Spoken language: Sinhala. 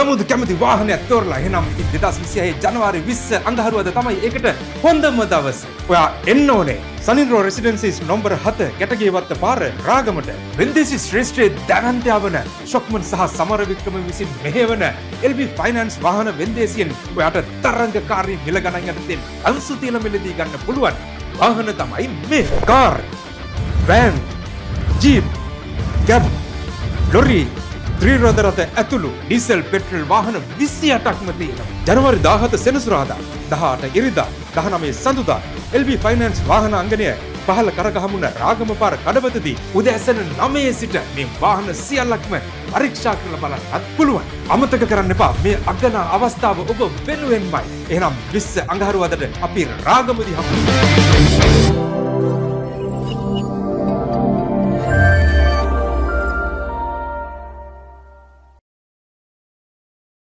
නමුදු කැමති වාහනයක් තෝරලා එහෙනම් 2026 ජනවාරි 20 අඟහරුවාද තමයි ඒකට හොඳම දවස. ඔයා එන්න ඕනේ. සනින්රෝ රෙසිඩෙන්සිස් නම්බර 7 ගැටගේවත්ත පාර රාගමට. වෙන්දේසි ශ්‍රේෂ්ඨ දැවන්ත යවන ශොක්මන් සහ සමර වික්‍රම විසින් මෙහෙවන LB ෆයිනෑන්ස් වාහන වෙන්දේසියෙන් ඔයාට තරංගකාරී මිල ගණන් යටතේ අංශු තියලා මිලදී ගන්න පුළුවන්. වාහන තමයි මේ car, van, jeep, cab, lorry, ත්‍රිරෝද රථ ඇතුළු ඩීසල් පෙට්‍රල් වාහන 28ක්ම තියෙනවා. ජනවාරි 17 සෙනසුරාදා, 18 ඉරිදා, 19 සඳුදා LB ෆයිනෑන්ස් වාහන අංගණය පහළ කරගහමුණ රාගම පාර කඩවතදී උදෑසන 9 සිට මේ වාහන සියල්ලක්ම පරීක්ෂා කරලා බලන්නත් පුළුවන්. අමතක කරන්න එපා මේ අගනා අවස්ථාව ඔබ වෙනුවෙන්මයි. එහෙනම් 20 අඟහරුවාදට අපි රාගමදී හමු.